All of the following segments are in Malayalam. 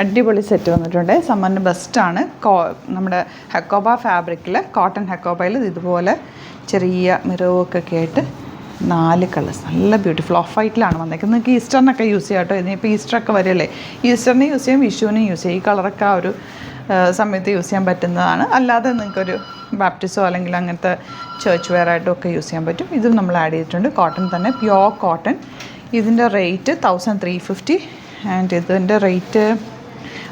അടിപൊളി സെറ്റ് വന്നിട്ടുണ്ട്. സമ്മറിന് ബെസ്റ്റാണ്. നമ്മുടെ ഹക്കോബ ഫാബ്രിക്കിൽ, കോട്ടൺ ഹക്കോബയിൽ ഇതുപോലെ ചെറിയ മിറവൊക്കെ ആയിട്ട് 4 കളേഴ്സ് നല്ല ബ്യൂട്ടിഫുൾ ഓഫ് വൈറ്റിലാണ് വന്നേക്കുന്നത്. നിങ്ങൾക്ക് ഈസ്റ്ററിനൊക്കെ യൂസ് ചെയ്യാം കേട്ടോ. ഇതിനിപ്പോൾ ഈസ്റ്ററൊക്കെ വരില്ലേ, ഈസ്റ്ററിന് യൂസ് ചെയ്യും, വിഷുവിനും യൂസ് ചെയ്യും. ഈ കളറൊക്കെ ആ ഒരു സമയത്ത് യൂസ് ചെയ്യാൻ പറ്റുന്നതാണ്. അല്ലാതെ നിങ്ങൾക്കൊരു ബാപ്റ്റിസോ അല്ലെങ്കിൽ അങ്ങനത്തെ ചേർച്ച് വെയർ ആയിട്ടും ഒക്കെ യൂസ് ചെയ്യാൻ പറ്റും. ഇതും നമ്മൾ ആഡ് ചെയ്തിട്ടുണ്ട്. കോട്ടൺ തന്നെ, പ്യുവർ കോട്ടൺ. ഇതിൻ്റെ റേറ്റ് 1350 ആൻഡ് ഇതിൻ്റെ റേറ്റ്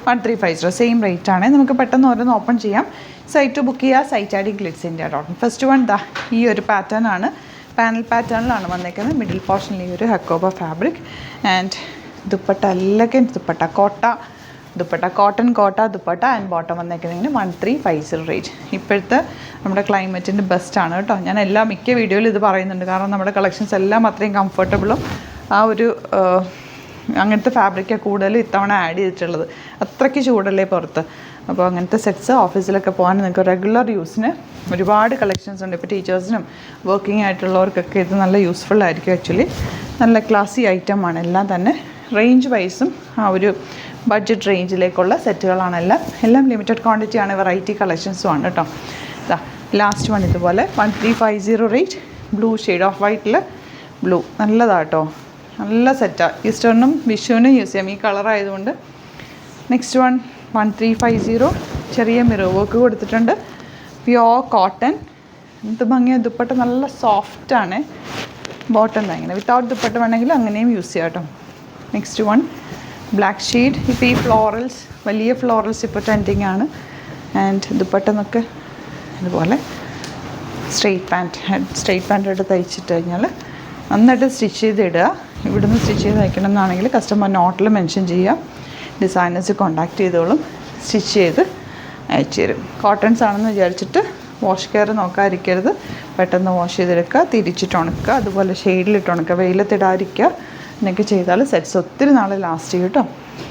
1350 സെയിം റേറ്റാണ്. നമുക്ക് പെട്ടെന്ന് ഓരോന്ന് ഓപ്പൺ ചെയ്യാം. സൈറ്റ് ബുക്ക് ചെയ്യുക, സൈറ്റ് ഐ ഡി glitzindia.in. ഫസ്റ്റ് വൺ ദാ ഈ ഒരു പാറ്റേൺ ആണ്, പാനൽ പാറ്റേണിലാണ് വന്നേക്കുന്നത്. മിഡിൽ പോർഷനിൽ ഈ ഒരു ഹക്കോബ ഫാബ്രിക് ആൻഡ് ദുപ്പട്ട എല്ലാം ദുപ്പട്ട കോട്ട ദുപ്പട്ട, കോട്ടൺ കോട്ട ദുപ്പട്ട ആൻഡ് ബോട്ടം വന്നേക്കുന്നതിന് 1350 റേറ്റ്. ഇപ്പോഴത്തെ നമ്മുടെ ക്ലൈമറ്റിൻ്റെ ബെസ്റ്റാണ് കേട്ടോ. ഞാൻ മിക്ക വീഡിയോയിലും ഇത് പറയുന്നുണ്ട്. കാരണം നമ്മുടെ കളക്ഷൻസ് എല്ലാം അത്രയും കംഫർട്ടബിളും ആ ഒരു അങ്ങനത്തെ ഫാബ്രിക്കാണ് കൂടുതൽ ഇത്തവണ ആഡ് ചെയ്തിട്ടുള്ളത്. അത്രയ്ക്ക് ചൂടല്ലേ പുറത്ത്. അപ്പോൾ അങ്ങനത്തെ സെറ്റ്സ് ഓഫീസിലൊക്കെ പോകാൻ നിങ്ങൾക്ക് റെഗുലർ യൂസിന് ഒരുപാട് കളക്ഷൻസ് ഉണ്ട്. ഇപ്പോൾ ടീച്ചേഴ്സിനും വർക്കിംഗ് ആയിട്ടുള്ളവർക്കൊക്കെ ഇത് നല്ല യൂസ്ഫുൾ ആയിരിക്കും. ആക്ച്വലി നല്ല ക്ലാസി ഐറ്റമാണ് എല്ലാം തന്നെ. റേഞ്ച് വൈസും ആ ഒരു ബഡ്ജറ്റ് റേഞ്ചിലേക്കുള്ള സെറ്റുകളാണ് എല്ലാം ലിമിറ്റഡ് ക്വാണ്ടിറ്റിയാണ്. വെറൈറ്റി കളക്ഷൻസും ആണ് കേട്ടോ. ലാസ്റ്റ് വൺ ഇതുപോലെ 1350 റേറ്റ്. ബ്ലൂ ഷെയ്ഡ് ഓഫ് വൈറ്റിൽ ബ്ലൂ നല്ലതാട്ടോ, നല്ല സെറ്റാണ്. ഈസ്റ്ററിനും വിഷുവിനും യൂസ് ചെയ്യാം ഈ കളറായതുകൊണ്ട്. നെക്സ്റ്റ് വൺ 1350 ചെറിയ മിറർ വർക്ക് കൊടുത്തിട്ടുണ്ട്. Pure cotton. എന്ത് ഭംഗിയാണ്. ദുപ്പട്ട നല്ല സോഫ്റ്റാണ്. ബോട്ടം ഇങ്ങനെ വിത്തൗട്ട് ദുപ്പട്ട വേണമെങ്കിൽ അങ്ങനെയും യൂസ് ചെയ്യാം കേട്ടോ. Next one black shade. ഇപ്പോൾ ഈ ഫ്ലോറൽസ്, വലിയ ഫ്ലോറൽസ് ഇപ്പോൾ ട്രെൻഡിങ് ആണ്. ആൻഡ് ദുപ്പട്ടെന്നൊക്കെ ഇതുപോലെ സ്ട്രെയിറ്റ് പാൻറ്റ് ആയിട്ട് തയ്ച്ചിട്ട് കഴിഞ്ഞാൽ നന്നായിട്ട് സ്റ്റിച്ച് ചെയ്തിടുക. ഇവിടുന്ന് സ്റ്റിച്ച് ചെയ്ത് തയ്ക്കണം എന്നാണെങ്കിൽ കസ്റ്റമർ നോട്ടിൽ മെൻഷൻ ചെയ്യുക. ഡിസൈനേഴ്സ് കോൺടാക്ട് ചെയ്തോളും, സ്റ്റിച്ച് ചെയ്ത് അയച്ചു തരും. കോട്ടൺസ് ആണെന്ന് വിചാരിച്ചിട്ട് വാഷ് കെയർ നോക്കാതിരിക്കരുത്. പെട്ടെന്ന് വാഷ് ചെയ്തെടുക്കുക, തിരിച്ചിട്ട് ഉണക്കുക, അതുപോലെ ഷെയ്ഡിലിട്ട് ഉണക്കുക, വെയിലത്തിടാതിരിക്കുക. എന്നൊക്കെ ചെയ്താൽ സെറ്റ്സ് ഒത്തിരി നാൾ ലാസ്റ്റ് ചെയ്യും കേട്ടോ.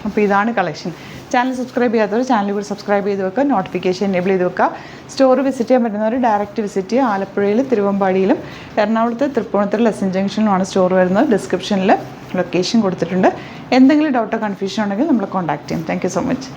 അപ്പോൾ ഇതാണ് കളക്ഷൻ. ചാനൽ സബ്സ്ക്രൈബ് ചെയ്യാത്തവർ ചാനൽ കൂടി സബ്സ്ക്രൈബ് ചെയ്ത് വെക്കുക, നോട്ടിഫിക്കേഷൻ എനേബിൾ ചെയ്ത് വെക്കുക. സ്റ്റോർ വിസിറ്റ് ചെയ്യാൻ പറ്റുന്നവർ ഡയറക്റ്റ് വിസിറ്റ് ചെയ്യുക. ആലപ്പുഴയിൽ തിരുവമ്പാടിയിലും എറണാകുളത്ത് തൃപ്പൂണിത്തുറ ലെസൺ ജംഗ്ഷനിലുമാണ് സ്റ്റോർ വരുന്നത്. ഡിസ്ക്രിപ്ഷനിൽ ലൊക്കേഷൻ കൊടുത്തിട്ടുണ്ട്. എന്തെങ്കിലും ഡൗട്ടോ കൺഫ്യൂഷൻ ഉണ്ടെങ്കിൽ നമ്മളെ കോൺടാക്ട് ചെയ്യാം. Thank you so much.